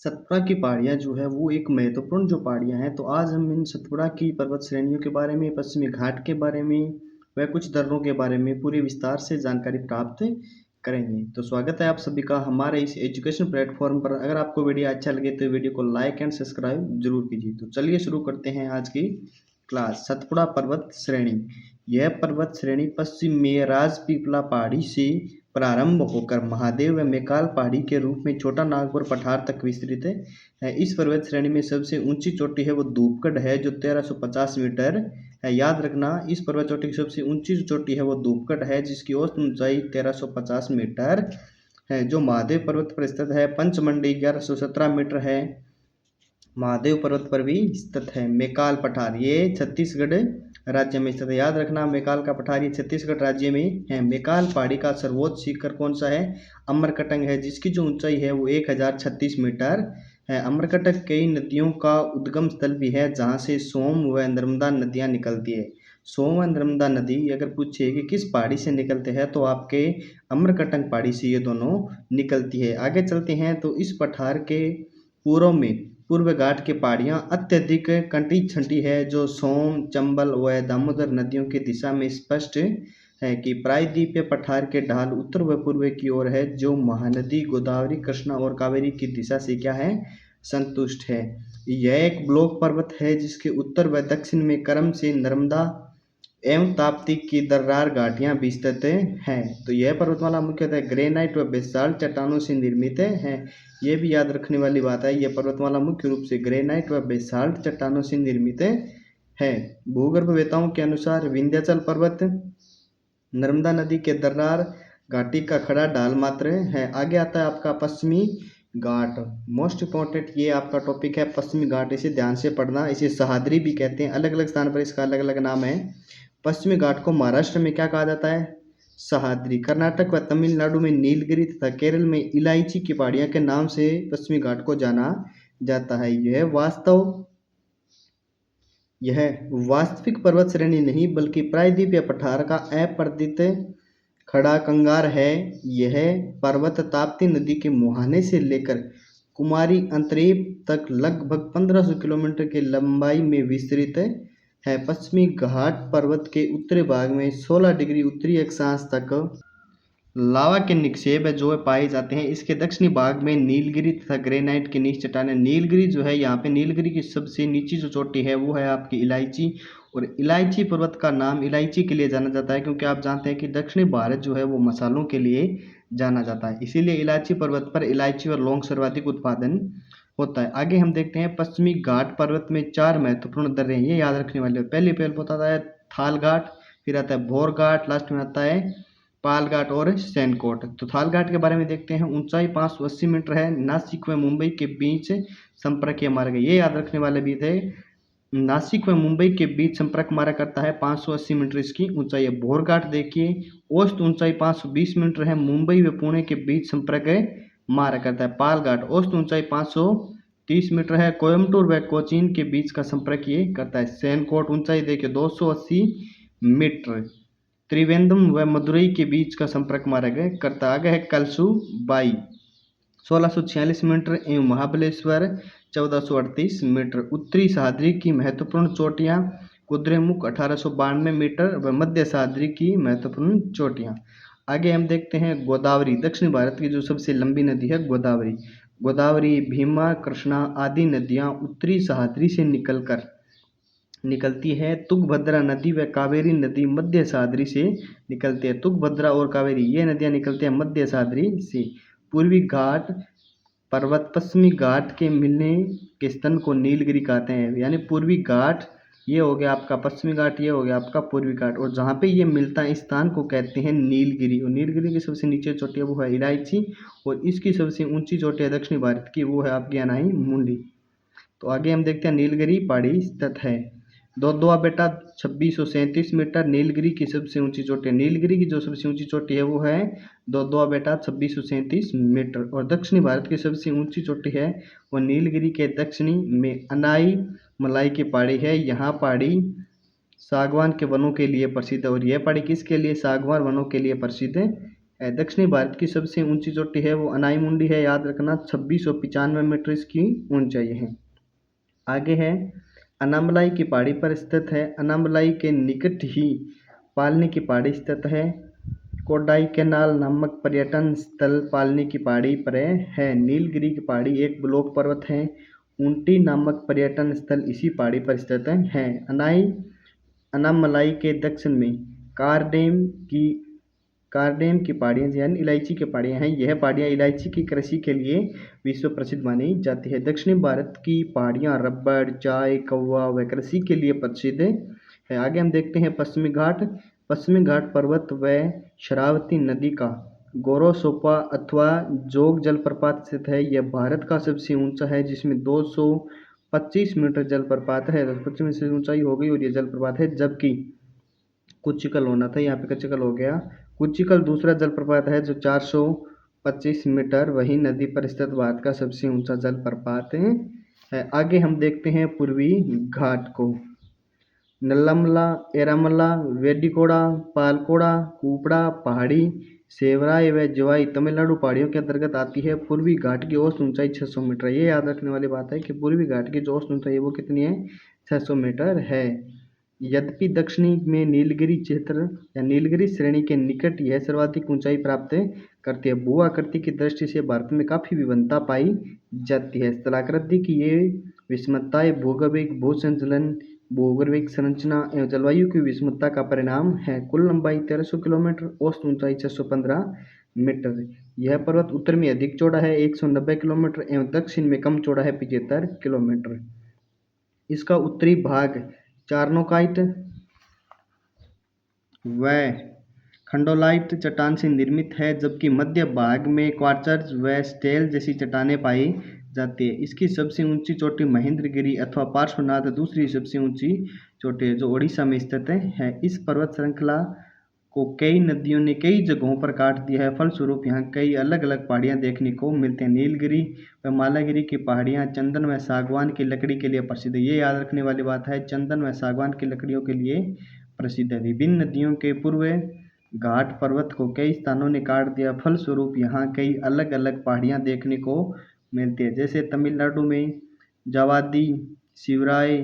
सतपुड़ा की पहाड़ियाँ जो है वो एक महत्वपूर्ण जो पहाड़ियाँ हैं, तो आज हम इन सतपुड़ा की पर्वत श्रेणियों के बारे में, पश्चिमी घाट के बारे में व कुछ दर्रों के बारे में पूरी विस्तार से जानकारी प्राप्त करेंगे। तो स्वागत है आप सभी का हमारे इस एजुकेशन प्लेटफॉर्म पर। अगर आपको वीडियो अच्छा लगे तो वीडियो को लाइक एंड सब्सक्राइब जरूर कीजिए। तो चलिए शुरू करते हैं आज की क्लास। सतपुड़ा पर्वत श्रेणी। यह पर्वत श्रेणी पश्चिम में राजपीपला पहाड़ी से प्रारंभ होकर महादेव व मैकाल पहाड़ी के रूप में छोटा नागपुर पठार तक विस्तृत है। इस पर्वत श्रेणी में सबसे ऊंची चोटी है वो धूपगढ़ है जो 1350 मीटर है। याद रखना, इस पर्वत चोटी की सबसे ऊंची चोटी है वो धूपगढ़ है जिसकी औसत ऊंचाई 1350 मीटर है, जो महादेव पर्वत पर स्थित है। पंचमंडी 1117 मीटर है, महादेव पर्वत पर भी स्थित है। मैकाल पठार ये छत्तीसगढ़ राज्य में स्थित है। याद रखना, मैकाल का पठार ये छत्तीसगढ़ राज्य में है। मैकाल पहाड़ी का सर्वोच्च शिखर कौन सा है? अमरकटक है, जिसकी जो ऊंचाई है वो 1036 मीटर है। अमरकटक कई नदियों का उद्गम स्थल भी है जहाँ से सोम व नर्मदा नदियाँ निकलती है। सोम व नर्मदा नदी अगर पूछे कि किस पहाड़ी से निकलते हैं तो आपके अमरकटक पहाड़ी से ये दोनों निकलती है। आगे चलते हैं तो इस पठार के पूर्व में पूर्व घाट की पहाड़ियाँ अत्यधिक कटी छटी है जो सोम, चंबल व दामोदर नदियों की दिशा में स्पष्ट है कि प्रायद्वीपीय पठार के ढाल उत्तर व पूर्व की ओर है जो महानदी गोदावरी, कृष्णा और कावेरी की दिशा से क्या है? संतुष्ट है। यह एक ब्लॉक पर्वत है जिसके उत्तर व दक्षिण में क्रम से नर्मदा एवं ताप्ती की दर्रार घाटियां भी स्थित हैं। तो यह पर्वतमाला मुख्यतः ग्रेनाइट व बेसाल्ट चट्टानों से निर्मित है। ये भी याद रखने वाली बात है, यह पर्वतमाला मुख्य रूप से ग्रेनाइट व बेसाल्ट चट्टानों से निर्मित है। भूगर्भवेत्ताओं के अनुसार विंध्याचल पर्वत नर्मदा नदी के दर्रार घाटी का खड़ा ढाल मात्र है। आगे आता है आपका पश्चिमी घाट। मोस्ट इंपॉर्टेंट ये आपका टॉपिक है पश्चिमी घाट, इसे ध्यान से पढ़ना। इसे सह्याद्री भी कहते हैं, अलग अलग स्थान पर इसका अलग अलग नाम है। पश्चिमी घाट को महाराष्ट्र में क्या कहा जाता है? सह्याद्री। कर्नाटक व तमिलनाडु में नीलगिरी तथा केरल में इलायची की पहाड़ियां के नाम से पश्चिमी घाट को जाना जाता है। यह वास्तविक पर्वत श्रेणी नहीं बल्कि प्रायद्वीपीय पठार का अपर्दित खड़ा कंगार है। यह पर्वत ताप्ती नदी के मुहाने से लेकर कुमारी अंतरीप तक लगभग 1500 किलोमीटर की लंबाई में विस्तृत है। पश्चिमी घाट पर्वत के उत्तरी भाग में 16 डिग्री उत्तरी अक्षांश तक लावा के निक्षेप जो है पाए जाते हैं। इसके दक्षिणी भाग में नीलगिरी तथा ग्रेनाइट की नीच चट्टानें। नीलगिरी जो है, यहाँ पे नीलगिरी की सबसे नीची जो चोटी है वो है आपकी इलायची, और इलायची पर्वत का नाम इलायची के लिए जाना जाता है क्योंकि आप जानते हैं कि दक्षिणी भारत जो है वो मसालों के लिए जाना जाता है, इसीलिए इलायची पर्वत पर इलायची और लौंग सर्वाधिक उत्पादन होता है। आगे हम देखते हैं पश्चिमी घाट पर्वत में 4 महत्वपूर्ण दर्रे हैं, ये याद रखने वाले। पहले बताता है थाल घाट, फिर आता है भोर घाट, लास्ट में आता है पाल घाट और सैनकोट। तो थाल घाट के बारे में देखते हैं। ऊंचाई 580 मीटर है, नासिक व मुंबई के बीच संपर्कीय मार्ग है, ये याद रखने वाले भी थे। नासिक व मुंबई के बीच संपर्क मार्ग करता है, 580 मीटर इसकी ऊंचाई है। भोर घाट देखिए, औसत ऊंचाई 520 मीटर है, मुंबई व पुणे के बीच संपर्क मार्ग करता है। पाल घाट औसत ऊंचाई 530 मीटर है, कोयम्बटूर व कोचीन के बीच का संपर्क ये करता है। सैनकोट ऊंचाई देखिए 280 मीटर, त्रिवेंद्रम व मदुरई के बीच का संपर्क मार्ग करता। आगे है कलसू बाई 1646 मीटर एवं महाबलेश्वर 1438 मीटर। उत्तरी सह्याद्री की महत्वपूर्ण चोटियां कुद्रेमुख 1892 मीटर व मध्य सह्याद्री की महत्वपूर्ण चोटियां। आगे हम देखते हैं गोदावरी। दक्षिण भारत की जो सबसे लंबी नदी है गोदावरी। गोदावरी, भीमा, कृष्णा आदि नदियां उत्तरी सह्याद्री से निकलती है। तुंगभद्रा नदी व कावेरी नदी मध्य सह्याद्री से निकलती है। तुंगभद्रा और कावेरी ये नदियां निकलती हैं मध्य सह्याद्री से। पूर्वी घाट पर्वत पश्चिमी घाट के मिलने के स्थल को नीलगिरी कहते हैं, यानी पूर्वी घाट ये हो गया आपका पश्चिमी घाट, ये हो गया आपका पूर्वी घाट, और जहाँ पे ये मिलता है स्थान को कहते हैं नीलगिरी। और नीलगिरी की सबसे नीचे चोटी है वो है इलायची, और इसकी सबसे ऊंची चोटी है दक्षिणी भारत की, वो है आपकी अनाही मुंडी। तो आगे हम देखते हैं नीलगिरी पहाड़ी स्थित है। दोदुआ बेटा 2637 मीटर नीलगिरी की सबसे ऊंची चोटी है। नीलगिरी की जो सबसे ऊंची चोटी है वो है दोदुआ बेटा 2637 मीटर। और दक्षिणी भारत की सबसे ऊंची चोटी है वो नीलगिरी के दक्षिणी में अनाई मलाई की पहाड़ी है। यहाँ पहाड़ी सागवान के वनों के लिए प्रसिद्ध है, और यह पहाड़ी किसके लिए? सागवान वनों के लिए प्रसिद्ध दक्षिणी भारत की सबसे ऊंची चोटी है वो अनाईमुंडी है, याद रखना 2695 मीटर इसकी ऊंचाई है। आगे है अनामलाई की पहाड़ी पर स्थित है, अनामलाई के निकट ही पालनी की पहाड़ी स्थित है। कोडाई कैनाल नामक पर्यटन स्थल पालनी की पहाड़ी पर है। नीलगिरी की पहाड़ी एक ब्लॉक पर्वत है। ऊंटी नामक पर्यटन स्थल इसी पहाड़ी पर स्थित है। अनामलाई के दक्षिण में कारडेम की कारडेम की पहाड़ियाँ यानी इलायची की पहाड़ियाँ हैं। यह पहाड़ियाँ इलायची की कृषि के लिए विश्व प्रसिद्ध मानी जाती है। दक्षिणी भारत की पहाड़ियाँ रबड़, चाय, कौवा व कृषि के लिए प्रसिद्ध है। आगे हम देखते हैं पश्चिमी घाट। पश्चिमी घाट पर्वत व शरावती नदी का गोरोसोपा अथवा जोग जलप्रपात स्थित है। यह भारत का सबसे ऊंचा है, जिसमें 225 मीटर जलप्रपात है। 25 मीटर ऊंचाई हो गई और यह जलप्रपात है। जबकि कुचिकल होना था, यहाँ पे कचिकल हो गया। कुचिकल दूसरा जलप्रपात है जो 425 मीटर वही नदी पर स्थित भारत का सबसे ऊंचा जलप्रपात है। आगे हम देखते हैं पूर्वी घाट को। नल्लामला, एरामला, वेडिकोड़ा, पालकोड़ा, कुपड़ा पहाड़ी सेवराय व जवाई तमिलनाडु पहाड़ियों के अंतर्गत आती है। पूर्वी घाट की औसत ऊंचाई 600 मीटर। ये याद रखने वाली बात है कि पूर्वी घाट की जो औसत ऊंचाई है वो कितनी है, 600 मीटर है। यद्यपि दक्षिणी में नीलगिरी क्षेत्र या नीलगिरी श्रेणी के निकट यह सर्वाधिक ऊंचाई प्राप्त करती है। भू आकृति की दृष्टि से भारत में काफ़ी विभिन्नता पाई जाती है। स्थलाकृति की ये विषमताएं भूगर्भिक भूसंचलन, भूगर्भिक संरचना एवं जलवायु की विषमता का परिणाम है। कुल लंबाई 1300 किलोमीटर, औसत ऊंचाई 615 मीटर। यह पर्वत उत्तर में अधिक चौड़ा है 190 किलोमीटर एवं दक्षिण में कम चौड़ा है 75 किलोमीटर। इसका उत्तरी भाग चार्नोकाइट व खंडोलाइट चट्टान से निर्मित है, जबकि मध्य भाग में क्वार्ट्ज व स्टेल जैसी चट्टानें पाई जाती है। इसकी सबसे ऊंची चोटी महेंद्रगिरी अथवा पार्श्वनाथ दूसरी सबसे ऊंची चोटी है जो ओडिशा में स्थित है। इस पर्वत श्रृंखला को कई नदियों ने कई जगहों पर काट दिया है। फलस्वरूप यहाँ कई अलग अलग पहाड़ियाँ देखने को मिलते हैं। नीलगिरी व मालागिरी की पहाड़ियाँ चंदन व सागवान की लकड़ी के लिए प्रसिद्ध है। ये याद रखने वाली बात है, चंदन व सागवान की लकड़ियों के लिए प्रसिद्ध है। विभिन्न नदियों के पूर्व घाट पर्वत को कई स्थानों ने काट दिया, फलस्वरूप यहाँ कई अलग अलग पहाड़ियाँ देखने को मिलती है। जैसे तमिलनाडु में जावादी, शिवराय,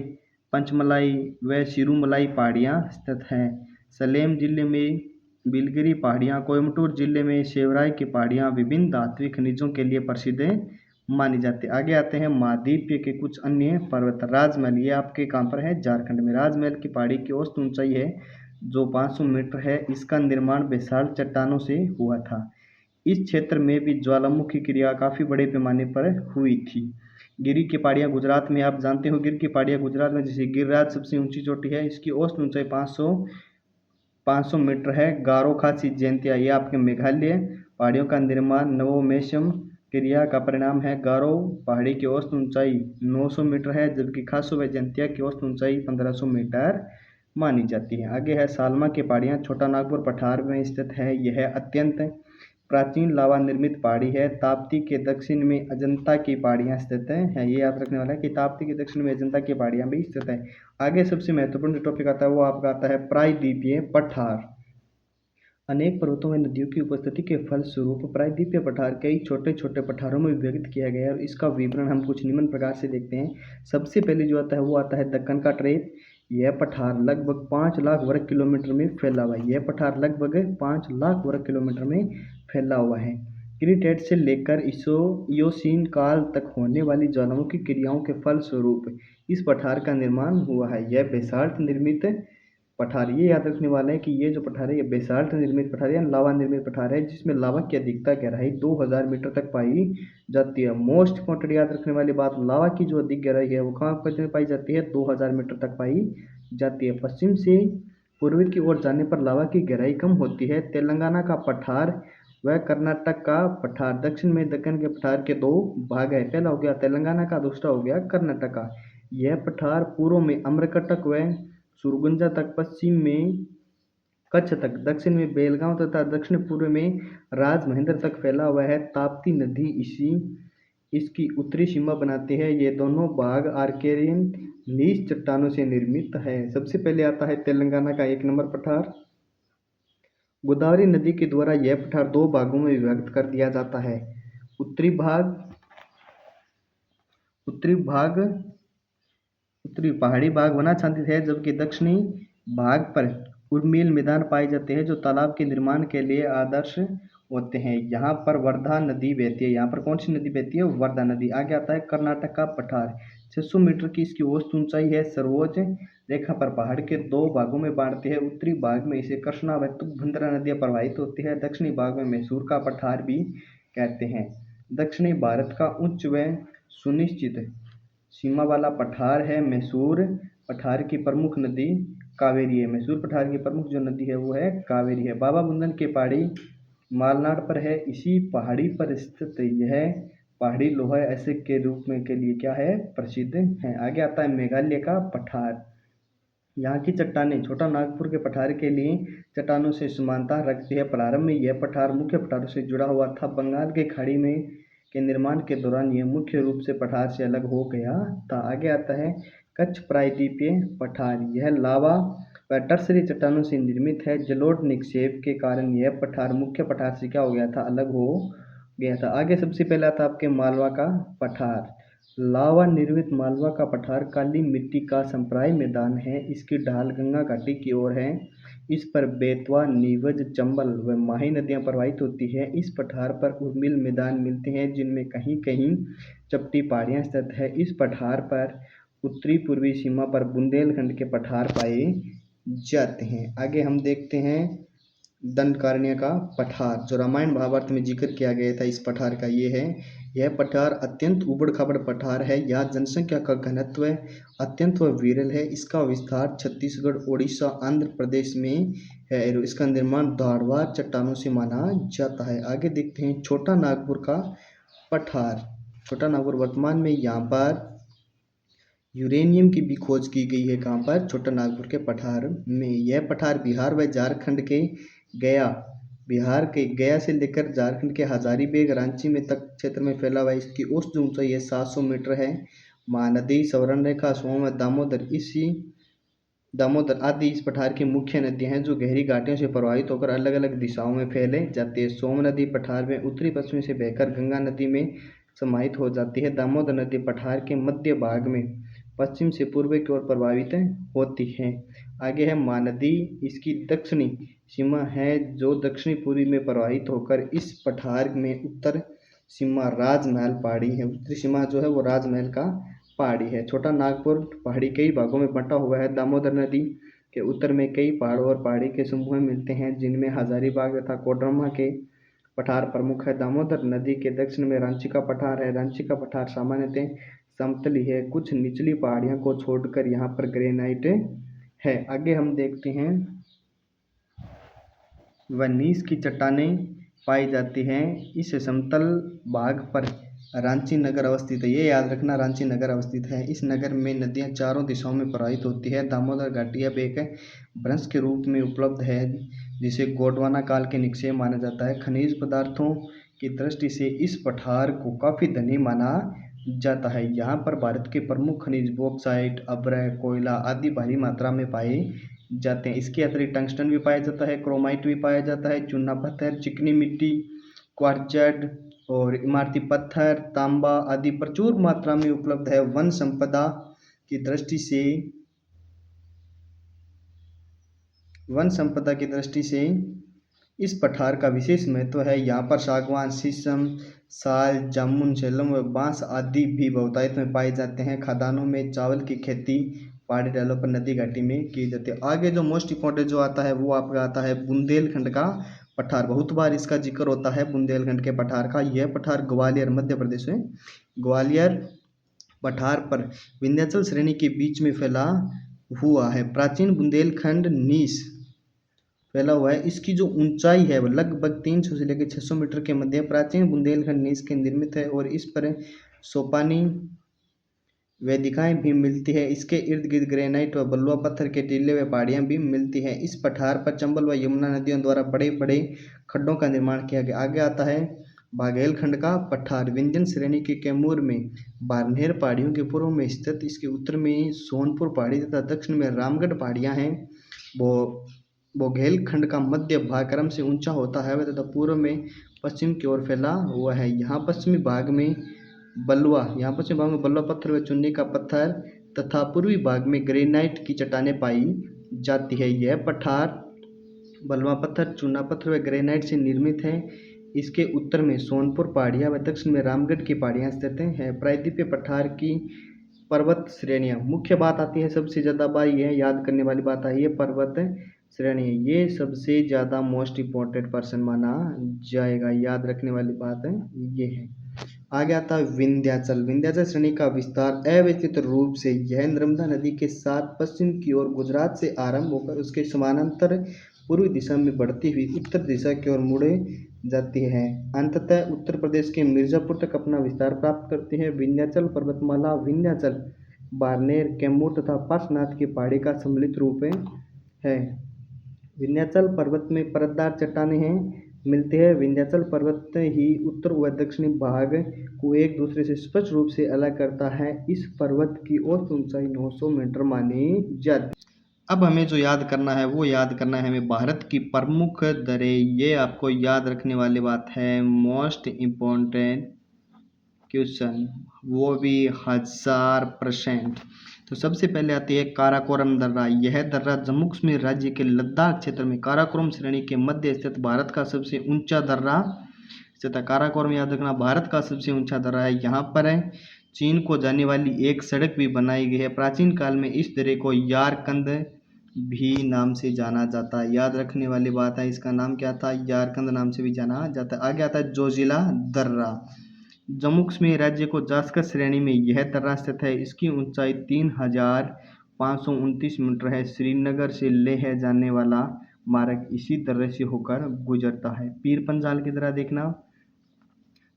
पंचमलाई व सिरुमलाई पहाड़ियाँ स्थित हैं। सलेम जिले में बिलगिरी पहाड़ियाँ, कोयम्बटूर जिले में शेवराय की पहाड़ियाँ विभिन्न धात्विक खनिजों के लिए प्रसिद्ध मानी जाती है। आगे आते हैं महाद्वीप के कुछ अन्य पर्वत। राजमहल, ये आपके कहाँ पर है, झारखंड में। राजमहल की पहाड़ी की औसत ऊंचाई है जो 500 मीटर है। इसका निर्माण बेसाल्ट चट्टानों से हुआ था। इस क्षेत्र में भी ज्वालामुखी क्रिया काफ़ी बड़े पैमाने पर हुई थी। गिर की पहाड़ियाँ गुजरात में, आप जानते हो गिर की पहाड़ियाँ गुजरात में, जैसे गिरिराज सबसे ऊंची चोटी है, इसकी औसत ऊंचाई 500 मीटर है। गारो खासी जयंतिया, ये आपके मेघालय। पहाड़ियों का निर्माण नवोमेशम क्रिया का परिणाम है। गारो पहाड़ी की औसत ऊंचाई 900 मीटर है, जबकि खासो व जयंतिया की औसत ऊंचाई 1500 मीटर मानी जाती है। आगे है सालमा की पहाड़ियाँ, छोटा नागपुर पठार में स्थित है। यह अत्यंत प्राचीन लावा निर्मित पहाड़ी है। ताप्ती के दक्षिण में अजंता की पहाड़ियाँ स्थित है। ये याद रखने वाला है कि ताप्ती के दक्षिण में अजंता की पहाड़ियाँ भी स्थित है। आगे सबसे महत्वपूर्ण जो टॉपिक आता है वो आपका आता है प्रायद्वीपीय पठार। अनेक पर्वतों में नदियों की उपस्थिति के फलस्वरूप प्रायद्वीपीय पठार कई छोटे छोटे पठारों में विभक्त किया गया है और इसका विवरण हम कुछ निम्न प्रकार से देखते हैं। सबसे पहले जो आता है वो आता है दक्कन का ट्रेप। यह पठार लगभग 5 लाख वर्ग किलोमीटर में फैला हुआ है। यह पठार लगभग 5 लाख वर्ग किलोमीटर में फैला हुआ है। क्रीटेट से लेकर इयोसीन काल तक होने वाली ज्वालामुखी क्रियाओं के फलस्वरूप इस पठार का निर्माण हुआ है। यह बेसाल्ट निर्मित पठार, ये याद रखने वाला है कि ये जो पठार है ये बेसाल्ट निर्मित पठार है, लावा निर्मित पठार है, जिसमें लावा की अधिकता गहराई 2000 मीटर तक पाई जाती है। मोस्ट इम्पॉर्टेंट याद रखने वाली बात, लावा की जो अधिक गहराई है वो कहाँ पर पाई जाती है, 2000 मीटर तक पाई जाती है। पश्चिम से पूर्व की ओर जाने पर लावा की गहराई कम होती है। तेलंगाना का पठार व कर्नाटक का पठार। दक्षिण में दक्कन के पठार के 2 भाग है, पहला हो गया तेलंगाना का, दूसरा हो गया कर्नाटक का। यह पठार पूर्व में अमरकटक व सुरगुंजा तक, पश्चिम में कच्छ तक, दक्षिण में बेलगांव तथा दक्षिण पूर्व में राजमहेंद्र तक फैला हुआ है। ताप्ती नदी इसकी उत्तरी सीमा बनाती है। ये दोनों भाग आर्केरियन नीच चट्टानों से निर्मित है। सबसे पहले आता है तेलंगाना का 1 नंबर पठार, गोदावरी नदी के द्वारा यह पठार दो भागों में विभक्त कर दिया जाता है। उत्तरी भाग उत्तरी भाग उत्तरी पहाड़ी भाग वनाच्छादित है, जबकि दक्षिणी भाग पर उर्मिल मैदान पाए जाते हैं जो तालाब के निर्माण के लिए आदर्श होते हैं। यहाँ पर वर्धा नदी बहती है। यहाँ पर कौन सी नदी बहती है? वर्धा नदी। आगे आता है कर्नाटक का पठार। 600 मीटर की इसकी औसत ऊंचाई है। सर्वोच्च रेखा पर पहाड़ के दो भागों में बांटते हैं। उत्तरी भाग में इसे कृष्णा व तुंगभद्रा नदियाँ प्रवाहित होती है। दक्षिणी भाग में मैसूर का पठार भी कहते हैं। दक्षिणी भारत का उच्च व सुनिश्चित सीमा वाला पठार है मैसूर। पठार की प्रमुख नदी कावेरी है। मैसूर पठार की प्रमुख जो नदी है वो है कावेरी है। बाबा बुदन की पहाड़ी मालनाड पर है। इसी पहाड़ी पर स्थित यह पहाड़ी लोहा एसिड के रूप में के लिए क्या है? प्रसिद्ध है। आगे आता है मेघालय का पठार। यहाँ की चट्टानें छोटा नागपुर के पठार के लिए चट्टानों से समानता रखती है। प्रारंभ में यह पठार मुख्य पठारों से जुड़ा हुआ था। बंगाल के खाड़ी में के निर्माण के दौरान यह मुख्य रूप से पठार से अलग हो गया था। आगे आता है कच्छ प्रायद्वीपीय पठार। यह लावा व टर्सरी चट्टानों से निर्मित है। जलोढ़ निक्षेप के कारण यह पठार मुख्य पठार से क्या हो गया था? अलग हो गया था। आगे सबसे पहला था आपके मालवा का पठार। लावा निर्मित मालवा का पठार काली मिट्टी का संप्राय मैदान है। इसकी ढाल गंगा घाटी की ओर है। इस पर बेतवा, नीवज, चंबल व माही नदियां प्रवाहित होती हैं। इस पठार पर उर्मिल मैदान मिलते हैं जिनमें कहीं कहीं चपटी पहाड़ियां स्थित है। इस पठार पर उत्तरी पूर्वी सीमा पर बुंदेलखंड के पठार पाए जाते हैं। आगे हम देखते हैं दंडकारण्य का पठार, जो रामायण महाभारत में जिक्र किया गया था। इस पठार का ये है। यह पठार अत्यंत उबड़-खाबड़ पठार है। यहाँ जनसंख्या का घनत्व अत्यंत विरल है। इसका विस्तार छत्तीसगढ़, उड़ीसा, आंध्र प्रदेश में है। इसका निर्माण धारवाड़ चट्टानों से माना जाता है। आगे देखते हैं छोटा नागपुर का पठार। छोटा नागपुर वर्तमान में यहाँ पर यूरेनियम की भी खोज की गई है। कहाँ पर? छोटा नागपुर के पठार में। यह पठार बिहार व झारखंड के बिहार के गया से लेकर झारखंड के हजारीबाग, रांची में तक क्षेत्र में फैला हुआ है। इसकी औसत ऊंचाई है 700 मीटर है। महानदी, सवर्ण रेखा, सोम, दामोदर आदि इस पठार की मुख्य नदियां हैं जो गहरी घाटियों से प्रवाहित होकर अलग अलग दिशाओं में फैले जाती है। सोम नदी पठार में उत्तरी पश्चिम से बहकर गंगा नदी में समाहित हो जाती है। दामोदर नदी पठार के मध्य भाग में पश्चिम से पूर्व की ओर प्रभावित होती है। आगे है महानदी। इसकी दक्षिणी सीमा है जो दक्षिणी पूर्वी में प्रवाहित होकर इस पठार में उत्तर सीमा राजमहल पहाड़ी है। उत्तरी सीमा जो है वो राजमहल का पहाड़ी है। छोटा नागपुर पहाड़ी कई भागों में बंटा हुआ है। दामोदर नदी के उत्तर में कई पहाड़ों और पहाड़ी के समूह मिलते हैं जिनमें हजारीबाग तथा कोडरमा के पठार प्रमुख है। दामोदर नदी के दक्षिण में रांची का पठार है। रांची का पठार सामान्यतः समतली है। कुछ निचली पहाड़ियों को छोड़कर यहाँ पर ग्रेनाइट है। आगे हम देखते हैं वनीस की चट्टानें पाई जाती हैं। इस समतल भाग पर रांची नगर अवस्थित है। ये याद रखना, रांची नगर अवस्थित है। इस नगर में नदियाँ चारों दिशाओं में प्रवाहित होती है। दामोदर घाटी अब एक भ्रंश के रूप में उपलब्ध है जिसे गोंडवाना काल के निक्षेप माना जाता है। खनिज पदार्थों की दृष्टि से इस पठार को काफ़ी धनी माना जाता है। यहाँ पर भारत के प्रमुख खनिज बॉक्साइट, अभ्रक, कोयला आदि भारी मात्रा में पाए जाते हैं। इसके अतिरिक्त टंगस्टन भी पाया जाता है, क्रोमाइट भी पाया जाता है, चूना पत्थर, चिकनी मिट्टी, क्वार्ट्ज और इमारती पत्थर, तांबा आदि प्रचुर मात्रा में उपलब्ध है। वन संपदा की दृष्टि से इस पठार का विशेष महत्व है। यहाँ पर सागवान, शीशम, साल, जामुन, झेलम व बांस आदि भी बहुतायत में पाए जाते हैं। खदानों में चावल की खेती पहाड़ी डालों पर नदी घाटी में की जाती है। आगे जो मोस्ट इंपॉर्टेंट जो आता है वो आपका आता है बुंदेलखंड का पठार। बहुत बार इसका जिक्र होता है बुंदेलखंड के पठार का। यह पठार ग्वालियर मध्य प्रदेश में ग्वालियर पठार पर विंध्याचल श्रेणी के बीच में फैला हुआ है। प्राचीन बुंदेलखंड नीस फैला हुआ है। इसकी जो ऊंचाई है वो लगभग 300 से लेकर 600 मीटर के मध्य प्राचीन बुंदेलखंड नीस के निर्मित है और इस पर सोपानी वेदिकाएं भी मिलती है। इसके इर्द गिर्द ग्रेनाइट व बलुआ पत्थर के टीले व पहाड़ियां भी मिलती हैं। इस पठार पर चंबल व यमुना नदियों द्वारा बड़े बड़े खड्डों का निर्माण किया गया। आगे आता है बाघेलखंड का पठार। विंध्यन श्रेणी के कैमूर में बारनेर पहाड़ियों के पूर्व में स्थित। इसके उत्तर में सोनपुर पहाड़ी तथा दक्षिण में रामगढ़ पहाड़ियाँ हैं। वो बुंदेलखंड का मध्य भाग क्रम से ऊंचा होता है तथा पूर्व में पश्चिम की ओर फैला हुआ है। यहाँ पश्चिमी भाग में बलुआ पत्थर व चूने का पत्थर तथा पूर्वी भाग में ग्रेनाइट की चट्टानें पाई जाती है। यह पठार बलुआ पत्थर, चूना पत्थर व ग्रेनाइट से निर्मित है। इसके उत्तर में सोनपुर पहाड़ियाँ व दक्षिण में रामगढ़ की पहाड़ियाँ स्थित हैं। प्रायद्वीपीय पठार की पर्वत श्रेणियाँ, मुख्य बात आती है सबसे ज़्यादा बार यह याद करने वाली बात आई है पर्वत श्रेणी, ये सबसे ज़्यादा मोस्ट इम्पोर्टेंट पर्सन माना जाएगा, याद रखने वाली बात है ये है। आगे आता है विंध्याचल। विंध्याचल श्रेणी का विस्तार अव्यवस्थित रूप से यह नर्मदा नदी के साथ पश्चिम की ओर गुजरात से आरंभ होकर उसके समानांतर पूर्वी दिशा में बढ़ती हुई उत्तर दिशा की ओर मुड़े जाती है। अंततः उत्तर प्रदेश के मिर्जापुर तक अपना विस्तार प्राप्त करती है। विंध्याचल पर्वतमाला विंध्याचल, बाड़मेर, कैमूर तथा पार्श्वनाथ की पहाड़ी का सम्मिलित रूप है। विंध्याचल पर्वत में परतदार चट्टानें मिलती है। विंध्याचल पर्वत ही उत्तर व दक्षिणी भाग को एक दूसरे से स्पष्ट रूप से अलग करता है। इस पर्वत की औसत ऊंचाई 900 मीटर मानी जाती है। अब हमें जो याद करना है वो याद करना है हमें भारत की प्रमुख दरें। ये आपको याद रखने वाली बात है, मोस्ट इम्पोर्टेंट क्वेश्चन, वो भी 1000%। तो सबसे पहले आती है काराकोरम दर्रा। यह दर्रा जम्मू कश्मीर राज्य के लद्दाख क्षेत्र में काराकोरम श्रेणी के मध्य स्थित भारत का सबसे ऊंचा दर्रा स्थित है। काराकोरम याद रखना भारत का सबसे ऊंचा दर्रा है। यहाँ पर चीन को जाने वाली एक सड़क भी बनाई गई है। प्राचीन काल में इस दर्रे को यारकंद भी नाम से जाना जाता है, याद रखने वाली बात है। इसका नाम क्या था? यारकंद नाम से भी जाना जाता है। आगे आता है जोजिला दर्रा। जम्मू कश्मीर राज्य को जास्कर श्रेणी में यह दर्रा स्थित है। इसकी ऊंचाई 3529 मीटर है। श्रीनगर से लेह जाने वाला मार्ग इसी दर्रे से होकर गुजरता है। पीर पंजाल की तरह देखना,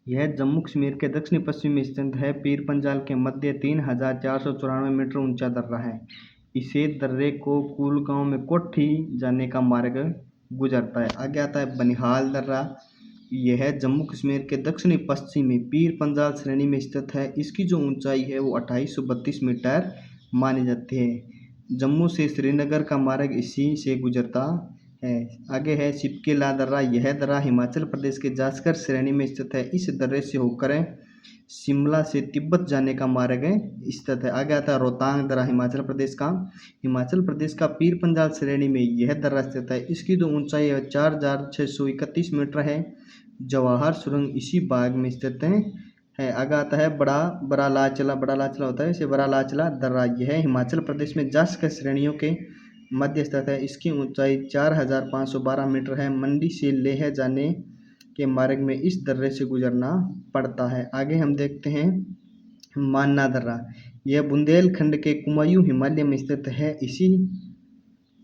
यह जम्मू कश्मीर के दक्षिण पश्चिम में स्थित है। पीर पंजाल के मध्य 3494 मीटर ऊंचा दर्रा है। इसे दर्रे को कुलगांव में कोठी जाने का मार्ग गुजरता है। आगे आता है बनिहाल दर्रा। यह जम्मू कश्मीर के दक्षिणी पश्चिम में पीर पंजाल श्रेणी में स्थित है। इसकी जो ऊंचाई है वो 2832 मीटर मानी जाती है। जम्मू से श्रीनगर का मार्ग इसी से गुजरता है। आगे है सिपकेला दर्रा। यह दर्रा हिमाचल प्रदेश के जास्कर श्रेणी में स्थित है। इस दर्रे से होकर शिमला से तिब्बत जाने का मार्ग स्थित है। आगे आता है रोहतांग दर्रा हिमाचल प्रदेश का पीर पंजाल श्रेणी में यह दर्रा स्थित है। इसकी जो ऊंचाई है 4631 मीटर है। जवाहर सुरंग इसी बाग में स्थित है। आगे आता है बड़ा लाचला होता है इसे बड़ा लाचला दर्रा। यह हिमाचल प्रदेश में जास्कर श्रेणियों के मध्य स्थित है। इसकी ऊंचाई 4512 मीटर है। मंडी से लेह जाने के मार्ग में इस दर्रे से गुजरना पड़ता है। आगे हम देखते हैं मान्ना दर्रा। यह बुंदेलखंड के कुमायूं हिमालय में स्थित है। इसी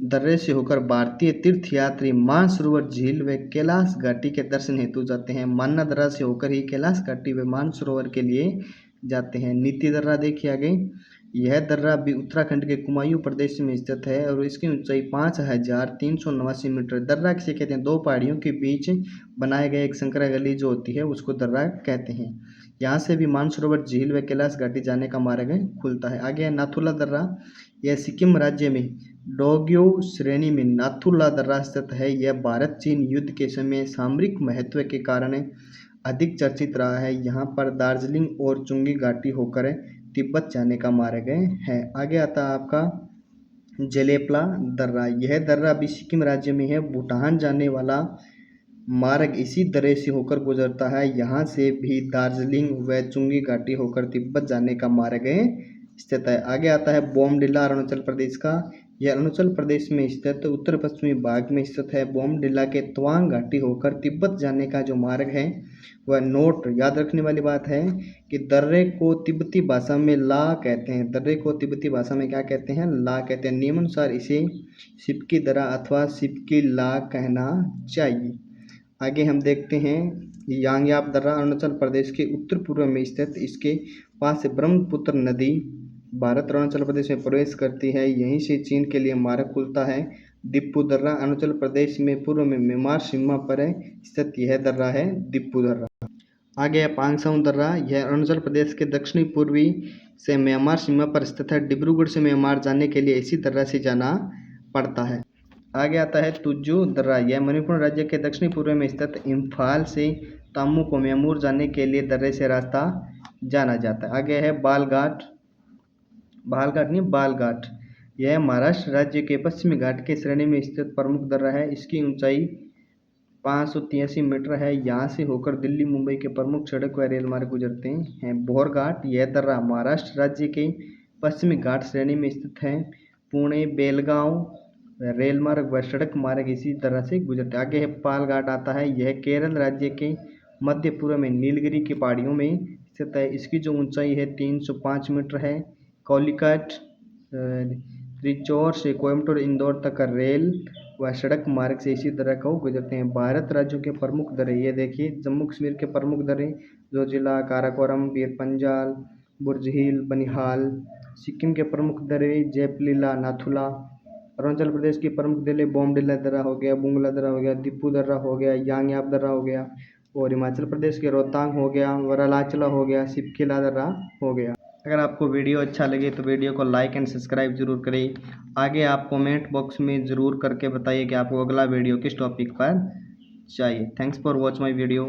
दर्रे से होकर भारतीय तीर्थयात्री मानसरोवर झील व कैलाश घाटी के दर्शन हेतु जाते हैं। मान्ना दर्रा से होकर ही कैलाश घाटी व मानसरोवर के लिए जाते हैं। नीति दर्रा देखिए आगे। यह दर्रा भी उत्तराखंड के कुमायूं प्रदेश में स्थित है और इसकी ऊंचाई 5389 मीटर। दर्रा किसे कहते हैं? दो पहाड़ियों के बीच बनाए गए एक संकरा गली जो होती है उसको दर्रा कहते हैं। यहाँ से भी मानसरोवर झील व कैलाश घाटी जाने का मार्ग खुलता है। आगे है नाथुला दर्रा। यह सिक्किम राज्य में डोग्यो श्रेणी में नाथुला दर्रा स्थित है। यह भारत चीन युद्ध के समय सामरिक महत्व के कारण अधिक चर्चित रहा है। यहाँ पर दार्जिलिंग और चुंगी घाटी होकर तिब्बत जाने का मार्ग है। आगे आता है आपका जलेपला दर्रा। यह दर्रा भी सिक्किम राज्य में है। भूटान जाने वाला मार्ग इसी दर्रे से होकर गुजरता है। यहाँ से भी दार्जिलिंग व चुंगी घाटी होकर तिब्बत जाने का मार्ग स्थित है। आगे आता है बोमडिला अरुणाचल प्रदेश का। यह अरुणाचल प्रदेश में स्थित उत्तर पश्चिमी भाग में स्थित है। बोमडिला के तवांग घाटी होकर तिब्बत जाने का जो मार्ग है वह नोट याद रखने वाली बात है कि दर्रे को तिब्बती भाषा में ला कहते हैं। दर्रे को तिब्बती भाषा में क्या कहते हैं? ला कहते हैं। नियमानुसार इसे सिपकी दर्रा अथवा सिपकी ला कहना चाहिए। आगे हम देखते हैं यांग्याप दर्रा अरुणाचल प्रदेश के उत्तर पूर्व में स्थित। इसके पास से ब्रह्मपुत्र नदी भारत अरुणाचल प्रदेश में प्रवेश करती है। यहीं से चीन के लिए मार्ग खुलता है। दिप्पू दर्रा अरुणाचल प्रदेश में पूर्व में म्यांमार सीमा पर स्थित यह दर्रा है दिप्पू दर्रा। आगे है पांगसाउ दर्रा। यह अरुणाचल प्रदेश के दक्षिणी पूर्वी से म्यांमार सीमा पर स्थित है। डिब्रूगढ़ से म्यांमार जाने के लिए इसी दर्रा से जाना पड़ता है। आगे आता है तुजू दर्रा। यह मणिपुर राज्य के दक्षिणी पूर्व में स्थित इम्फाल से तामू कोमेमूर जाने के लिए दर्रे से रास्ता जाना जाता है। आगे है बालघाट, बालघाट। यह महाराष्ट्र राज्य के पश्चिमी घाट के श्रेणी में स्थित प्रमुख दर्रा है। इसकी ऊंचाई 583 मीटर है। यहाँ से होकर दिल्ली मुंबई के प्रमुख सड़क व रेल मार्ग गुजरते हैं। बोरघाट, यह दर्रा महाराष्ट्र राज्य के पश्चिमी घाट श्रेणी में स्थित है। पुणे बेलगांव रेल मार्ग व सड़क मार्ग इसी तरह से गुजरते। आगे है पालघाट आता है। यह केरल राज्य के मध्य पूर्व में नीलगिरी की पहाड़ियों में स्थित है। इसकी जो ऊंचाई है 305 मीटर है। कॉलीकट त्रिचौर से कोयम्बटूर इंदौर तक का रेल व सड़क मार्ग से इसी तरह को गुजरते हैं। भारत राज्यों के प्रमुख दर्रे, ये देखिए जम्मू कश्मीर के प्रमुख दर्रे जोजिला, काराकोरम, पीरपंजाल, बुर्ज हिल, बनिहाल। सिक्किम के प्रमुख दर्रे जयपलीला, नाथुला। अरुणाचल प्रदेश की प्रमुख दर्रे बोमडिला दर्रा हो गया, बुंगला दर्रा हो गया, दिप्पू दर्रा हो गया, यांगयाप दर्रा हो गया। और हिमाचल प्रदेश के रोहतांग हो गया, वरालाचला हो गया, सिपकिला दर्रा हो गया। अगर आपको वीडियो अच्छा लगे तो वीडियो को लाइक एंड सब्सक्राइब जरूर करें। आगे आप कमेंट बॉक्स में ज़रूर करके बताइए कि आपको अगला वीडियो किस टॉपिक पर चाहिए। Thanks for watch my video.